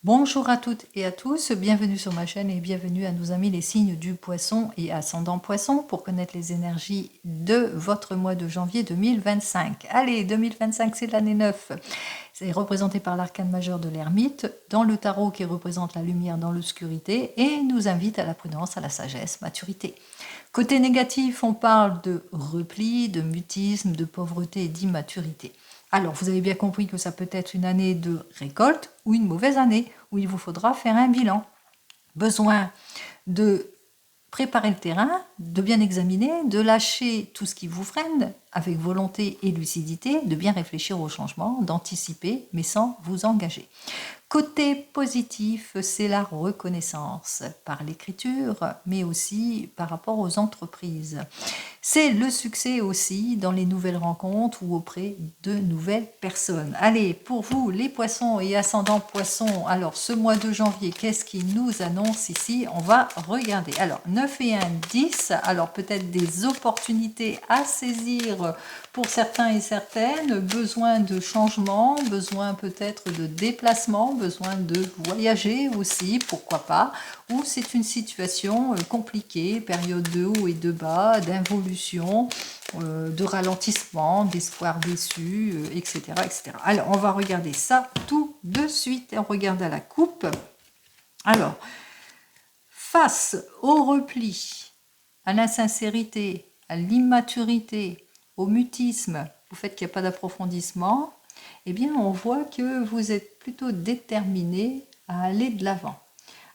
Bonjour à toutes et à tous, bienvenue sur ma chaîne et bienvenue à nos amis les signes du poisson et ascendant poisson pour connaître les énergies de votre mois de janvier 2025. Allez, 2025 c'est l'année 9, c'est représenté par l'arcane majeur de l'ermite, dans le tarot qui représente la lumière dans l'obscurité et nous invite à la prudence, à la sagesse, maturité. Côté négatif, on parle de repli, de mutisme, de pauvreté et d'immaturité. Alors, vous avez bien compris que ça peut être une année de récolte ou une mauvaise année, où il vous faudra faire un bilan. Besoin de préparer le terrain, de bien examiner, de lâcher tout ce qui vous freine avec volonté et lucidité, de bien réfléchir au changement, d'anticiper, mais sans vous engager. Côté positif, c'est la reconnaissance par l'écriture, mais aussi par rapport aux entreprises. C'est le succès aussi dans les nouvelles rencontres ou auprès de nouvelles personnes. Allez, pour vous, les poissons et ascendants poissons, alors ce mois de janvier, qu'est-ce qui nous annonce ici? On va regarder. Alors, 9 et 1, 10. Alors, peut-être des opportunités à saisir pour certains et certaines. Besoin de changement, besoin peut-être de déplacement, besoin de voyager aussi, pourquoi pas. Ou c'est une situation compliquée, période de haut et de bas, d'involution, de ralentissement, d'espoir déçu, etc., etc. Alors, on va regarder ça tout de suite. On regarde à la coupe. Alors, face au repli, à l'insincérité, à l'immaturité, au mutisme, au fait qu'il n'y a pas d'approfondissement, eh bien, on voit que vous êtes plutôt déterminé à aller de l'avant,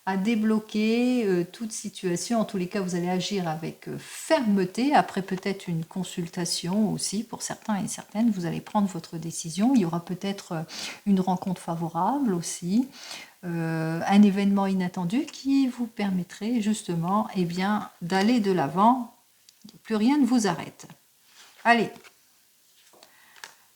à débloquer toute situation. En tous les cas, vous allez agir avec fermeté. Après peut-être une consultation aussi pour certains et certaines, vous allez prendre votre décision. Il y aura peut-être une rencontre favorable aussi, un événement inattendu qui vous permettrait justement d'aller de l'avant. Plus rien ne vous arrête. Allez,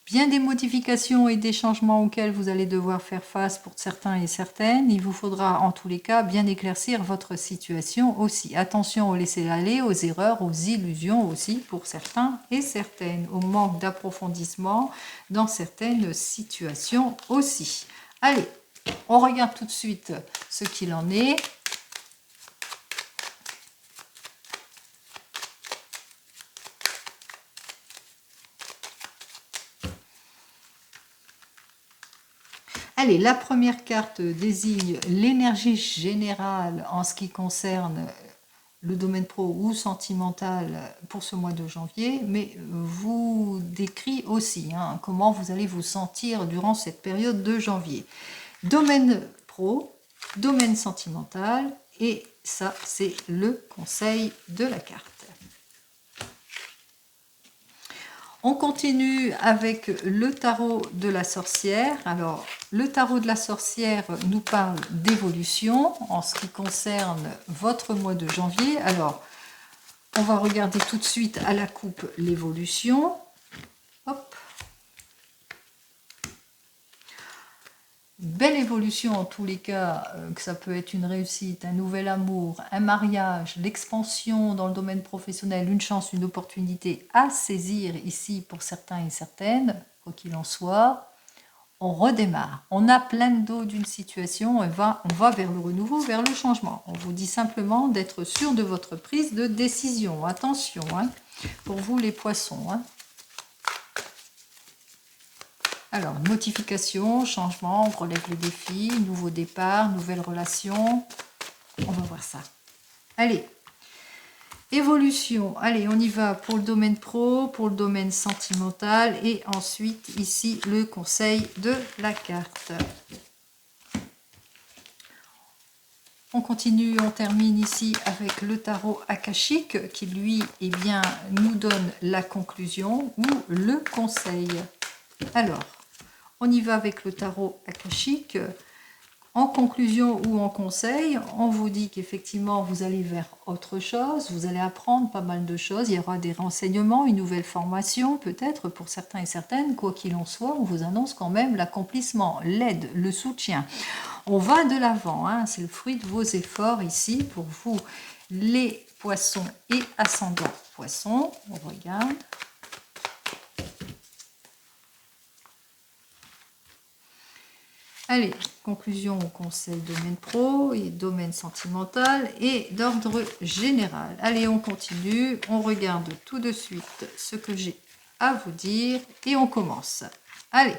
bien des modifications et des changements auxquels vous allez devoir faire face pour certains et certaines. Il vous faudra en tous les cas bien éclaircir votre situation aussi. Attention au laisser-aller, aux erreurs, aux illusions aussi pour certains et certaines, au manque d'approfondissement dans certaines situations aussi. Allez, on regarde tout de suite ce qu'il en est. Allez, la première carte désigne l'énergie générale en ce qui concerne le domaine pro ou sentimental pour ce mois de janvier, mais vous décrit aussi comment vous allez vous sentir durant cette période de janvier. Domaine pro, domaine sentimental, et ça c'est le conseil de la carte. On continue avec le tarot de la sorcière. Alors, le tarot de la sorcière nous parle d'évolution en ce qui concerne votre mois de janvier. Alors, on va regarder tout de suite à la coupe l'évolution. Hop. Belle évolution en tous les cas, que ça peut être une réussite, un nouvel amour, un mariage, l'expansion dans le domaine professionnel, une chance, une opportunité à saisir ici pour certains et certaines, quoi qu'il en soit. On redémarre, on a plein d'eau d'une situation, on va vers le renouveau, vers le changement. On vous dit simplement d'être sûr de votre prise de décision. Attention, pour vous les poissons. Alors, notification, changement, on relève le défi, nouveau départ, nouvelle relation. On va voir ça. Allez, évolution. Allez, on y va pour le domaine pro, pour le domaine sentimental et ensuite ici le conseil de la carte. On continue, on termine ici avec le tarot akashique qui lui nous donne la conclusion ou le conseil. Alors, on y va avec le tarot akashique. En conclusion ou en conseil, on vous dit qu'effectivement vous allez vers autre chose, vous allez apprendre pas mal de choses, il y aura des renseignements, une nouvelle formation peut-être pour certains et certaines, quoi qu'il en soit, on vous annonce quand même l'accomplissement, l'aide, le soutien. On va de l'avant, c'est le fruit de vos efforts ici pour vous les poissons et ascendants poissons. On regarde. Allez, conclusion au conseil domaine pro et domaine sentimental et d'ordre général. Allez, on continue, on regarde tout de suite ce que j'ai à vous dire et on commence. Allez,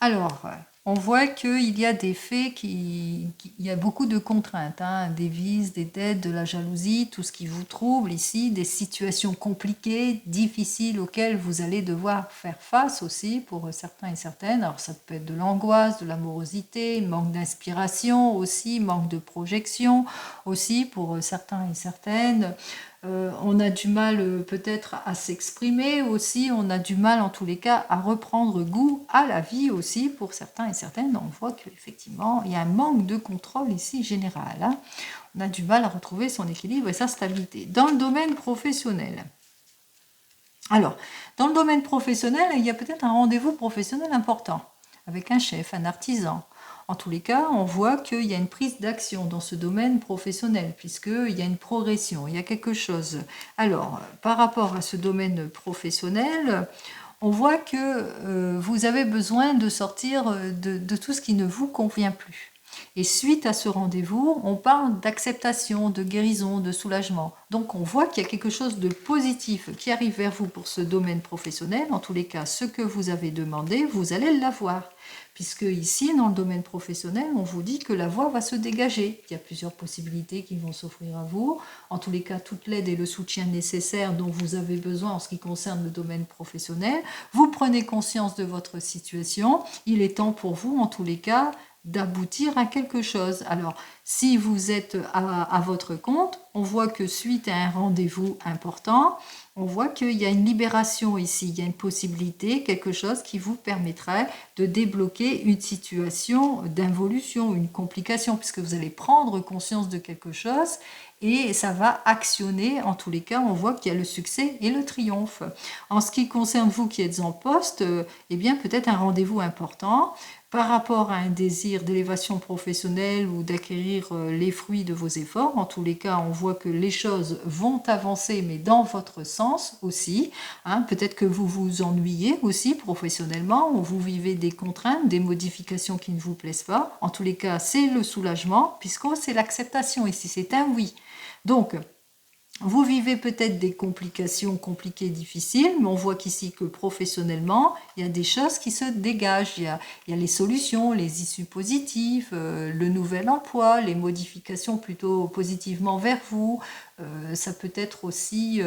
alors, on voit qu'il y a des faits, il y a beaucoup de contraintes, hein, des vices, des dettes, de la jalousie, tout ce qui vous trouble ici, des situations compliquées, difficiles auxquelles vous allez devoir faire face aussi pour certains et certaines. Alors ça peut être de l'angoisse, de l'amorosité, manque d'inspiration aussi, manque de projection aussi pour certains et certaines. On a du mal peut-être à s'exprimer aussi, on a du mal en tous les cas à reprendre goût à la vie aussi pour certains et certaines. On voit qu'effectivement il y a un manque de contrôle ici général, hein. On a du mal à retrouver son équilibre et sa stabilité. Dans le domaine professionnel, alors dans le domaine professionnel, il y a peut-être un rendez-vous professionnel important avec un chef, un artisan. En tous les cas, on voit qu'il y a une prise d'action dans ce domaine professionnel, puisqu'il y a une progression, il y a quelque chose. Alors, par rapport à ce domaine professionnel, on voit que vous avez besoin de sortir de tout ce qui ne vous convient plus. Et suite à ce rendez-vous, on parle d'acceptation, de guérison, de soulagement. Donc on voit qu'il y a quelque chose de positif qui arrive vers vous pour ce domaine professionnel. En tous les cas, ce que vous avez demandé, vous allez l'avoir. Puisque ici, dans le domaine professionnel, on vous dit que la voie va se dégager. Il y a plusieurs possibilités qui vont s'offrir à vous. En tous les cas, toute l'aide et le soutien nécessaires dont vous avez besoin en ce qui concerne le domaine professionnel. Vous prenez conscience de votre situation. Il est temps pour vous, en tous les cas, d'aboutir à quelque chose. Alors, si vous êtes à votre compte, on voit que suite à un rendez-vous important, on voit qu'il y a une libération ici, il y a une possibilité, quelque chose qui vous permettrait de débloquer une situation d'involution, une complication, puisque vous allez prendre conscience de quelque chose et ça va actionner, en tous les cas, on voit qu'il y a le succès et le triomphe. En ce qui concerne vous qui êtes en poste, eh bien peut-être un rendez-vous important par rapport à un désir d'élévation professionnelle ou d'acquérir les fruits de vos efforts. En tous les cas, on voit que les choses vont avancer, mais dans votre sens aussi, hein. Peut-être que vous vous ennuyez aussi professionnellement, ou vous vivez des contraintes, des modifications qui ne vous plaisent pas. En tous les cas, c'est le soulagement, puisque c'est l'acceptation ici, c'est un oui. Donc, vous vivez peut-être des complications compliquées, difficiles, mais on voit qu'ici que professionnellement, il y a des choses qui se dégagent. Il y a les solutions, les issues positives, le nouvel emploi, les modifications plutôt positivement vers vous. Ça peut être aussi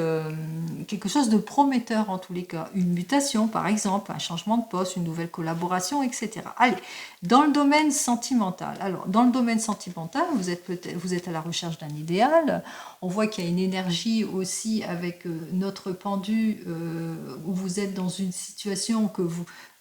quelque chose de prometteur en tous les cas. Une mutation par exemple, un changement de poste, une nouvelle collaboration, etc. Allez, dans le domaine sentimental. Alors, dans le domaine sentimental, vous êtes à la recherche d'un idéal. On voit qu'il y a une énergie aussi avec notre pendu où vous êtes dans une situation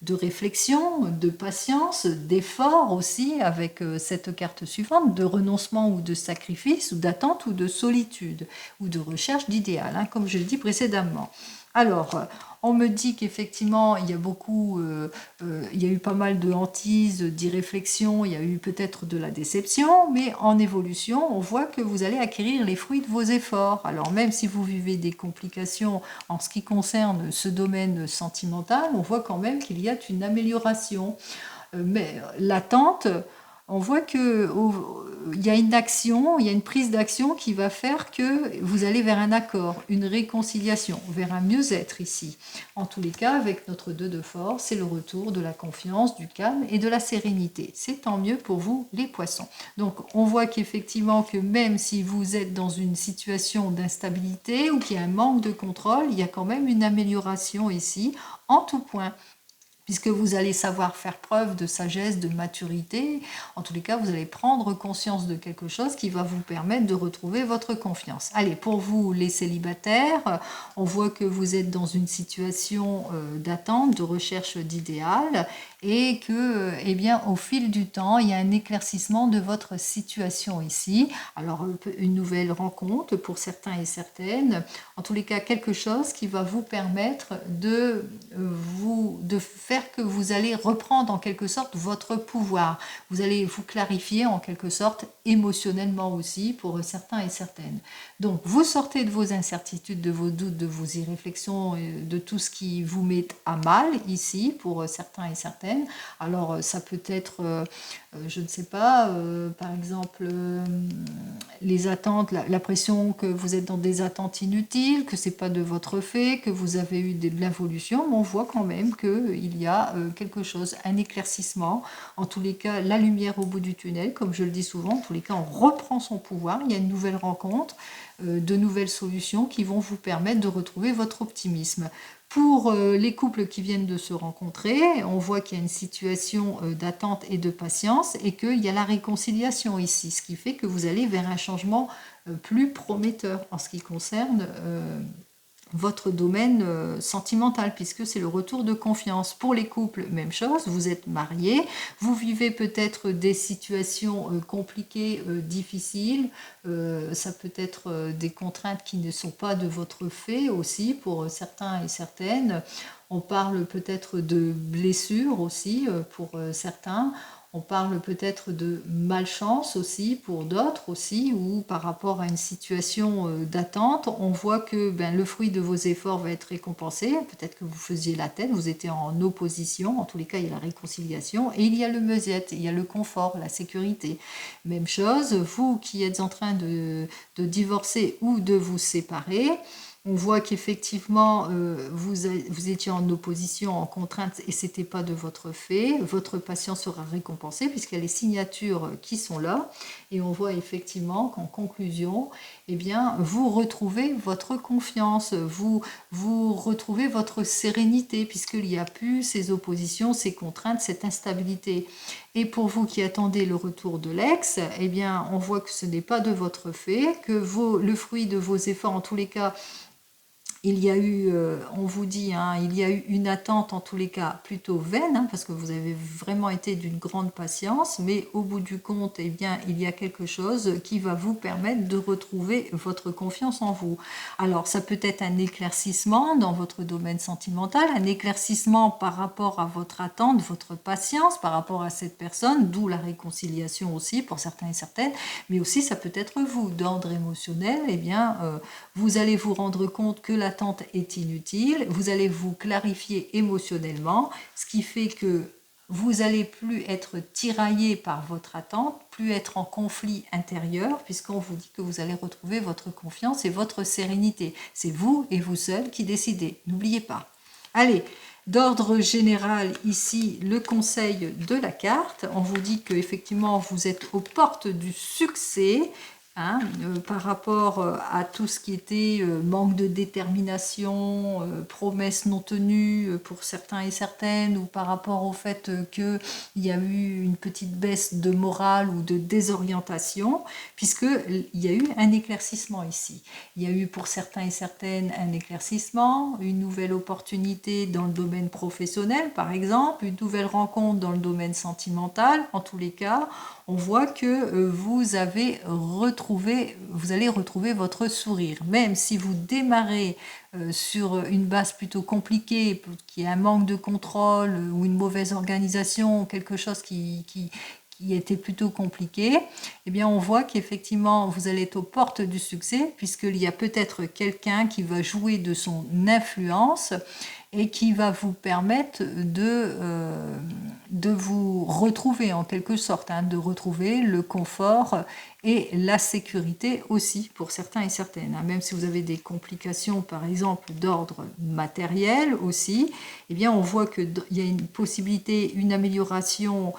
de réflexion, de patience, d'effort aussi avec cette carte suivante, de renoncement ou de sacrifice, ou d'attente ou de solitude, ou de recherche d'idéal, hein, comme je l'ai dit précédemment. Alors, on me dit qu'effectivement, il y a eu pas mal de hantises, d'irréflexion, il y a eu peut-être de la déception, mais en évolution, on voit que vous allez acquérir les fruits de vos efforts. Alors même si vous vivez des complications en ce qui concerne ce domaine sentimental, on voit quand même qu'il y a une amélioration. Mais l'attente, on voit qu'il y a une action, il y a une prise d'action qui va faire que vous allez vers un accord, une réconciliation, vers un mieux-être ici. En tous les cas, avec notre 2 de force, c'est le retour de la confiance, du calme et de la sérénité. C'est tant mieux pour vous, les poissons. Donc, on voit qu'effectivement, que même si vous êtes dans une situation d'instabilité ou qu'il y a un manque de contrôle, il y a quand même une amélioration ici, en tout point, puisque vous allez savoir faire preuve de sagesse, de maturité. En tous les cas, vous allez prendre conscience de quelque chose qui va vous permettre de retrouver votre confiance. Allez, pour vous, les célibataires, on voit que vous êtes dans une situation d'attente, de recherche d'idéal, et que, eh bien, au fil du temps, il y a un éclaircissement de votre situation ici. Alors, une nouvelle rencontre pour certains et certaines. En tous les cas, quelque chose qui va vous permettre de faire que vous allez reprendre en quelque sorte votre pouvoir. Vous allez vous clarifier en quelque sorte émotionnellement aussi pour certains et certaines. Donc, vous sortez de vos incertitudes, de vos doutes, de vos irréflexions, de tout ce qui vous met à mal ici pour certains et certaines. certaine. Alors, ça peut être, je ne sais pas, par exemple, les attentes, la pression que vous êtes dans des attentes inutiles, que c'est pas de votre fait, que vous avez eu de l'involution, mais on voit quand même qu'il y a quelque chose, un éclaircissement, en tous les cas, la lumière au bout du tunnel, comme je le dis souvent, en tous les cas, on reprend son pouvoir, il y a une nouvelle rencontre, de nouvelles solutions qui vont vous permettre de retrouver votre optimisme. Pour les couples qui viennent de se rencontrer, on voit qu'il y a une situation d'attente et de patience et qu'il y a la réconciliation ici, ce qui fait que vous allez vers un changement plus prometteur en ce qui concerne votre domaine sentimental, puisque c'est le retour de confiance. Pour les couples, même chose, vous êtes mariés, vous vivez peut-être des situations compliquées, difficiles, ça peut être des contraintes qui ne sont pas de votre fait aussi, pour certains et certaines. On parle peut-être de blessures aussi pour certains. On parle peut-être de malchance aussi pour d'autres aussi, ou par rapport à une situation d'attente, on voit que le fruit de vos efforts va être récompensé. Peut-être que vous faisiez la tête, vous étiez en opposition, en tous les cas il y a la réconciliation, et il y a le mieux-être, il y a le confort, la sécurité. Même chose, vous qui êtes en train de divorcer ou de vous séparer, on voit qu'effectivement, vous étiez en opposition, en contrainte, et ce n'était pas de votre fait. Votre patience sera récompensée puisqu'il y a les signatures qui sont là. Et on voit effectivement qu'en conclusion, eh bien, vous retrouvez votre confiance, vous retrouvez votre sérénité puisqu'il n'y a plus ces oppositions, ces contraintes, cette instabilité. Et pour vous qui attendez le retour de l'ex, eh bien, on voit que ce n'est pas de votre fait, que le fruit de vos efforts, en tous les cas, il y a eu, on vous dit, hein, il y a eu une attente en tous les cas plutôt vaine, hein, parce que vous avez vraiment été d'une grande patience, mais au bout du compte, eh bien, il y a quelque chose qui va vous permettre de retrouver votre confiance en vous. Alors, ça peut être un éclaircissement dans votre domaine sentimental, un éclaircissement par rapport à votre attente, votre patience par rapport à cette personne, d'où la réconciliation aussi pour certains et certaines, mais aussi ça peut être vous, d'ordre émotionnel, eh bien, vous allez vous rendre compte que l'attente est inutile, vous allez vous clarifier émotionnellement, ce qui fait que vous n'allez plus être tiraillé par votre attente, plus être en conflit intérieur, puisqu'on vous dit que vous allez retrouver votre confiance et votre sérénité. C'est vous et vous seul qui décidez, n'oubliez pas. Allez, d'ordre général, ici, le conseil de la carte, on vous dit qu'effectivement, vous êtes aux portes du succès, hein, par rapport à tout ce qui était manque de détermination, promesses non tenues pour certains et certaines, ou par rapport au fait qu'il y a eu une petite baisse de morale ou de désorientation, puisqu'il y a eu un éclaircissement ici. Il y a eu pour certains et certaines un éclaircissement, une nouvelle opportunité dans le domaine professionnel, par exemple, une nouvelle rencontre dans le domaine sentimental, en tous les cas, on voit que vous allez retrouver votre sourire. Même si vous démarrez sur une base plutôt compliquée, qui est un manque de contrôle ou une mauvaise organisation, quelque chose qui était plutôt compliqué, eh bien on voit qu'effectivement vous allez être aux portes du succès, puisqu'il y a peut-être quelqu'un qui va jouer de son influence et qui va vous permettre de vous retrouver en quelque sorte, hein, de retrouver le confort et la sécurité aussi pour certains et certaines. Hein. Même si vous avez des complications, par exemple, d'ordre matériel aussi, eh bien, on voit qu'il y a une possibilité, une amélioration,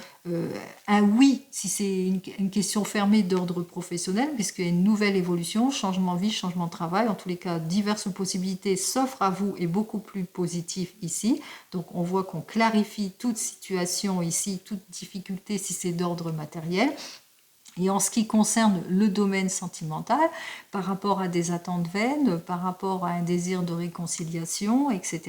un oui, si c'est une question fermée d'ordre professionnel, puisqu'il y a une nouvelle évolution, changement de vie, changement de travail, en tous les cas, diverses possibilités s'offrent à vous et beaucoup plus positives ici. Donc, on voit qu'on clarifie toute situation ici, toute difficulté si c'est d'ordre matériel. Et en ce qui concerne le domaine sentimental, par rapport à des attentes vaines, par rapport à un désir de réconciliation, etc.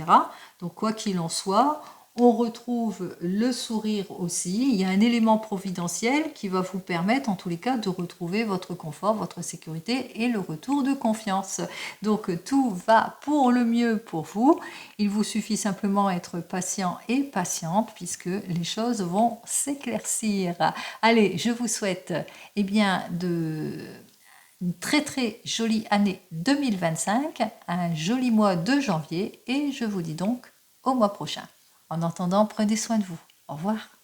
Donc quoi qu'il en soit, on retrouve le sourire aussi. Il y a un élément providentiel qui va vous permettre en tous les cas de retrouver votre confort, votre sécurité et le retour de confiance. Donc tout va pour le mieux pour vous. Il vous suffit simplement d'être patient et patiente puisque les choses vont s'éclaircir. Allez, je vous souhaite une très très jolie année 2025, un joli mois de janvier et je vous dis donc au mois prochain. En attendant, prenez soin de vous. Au revoir.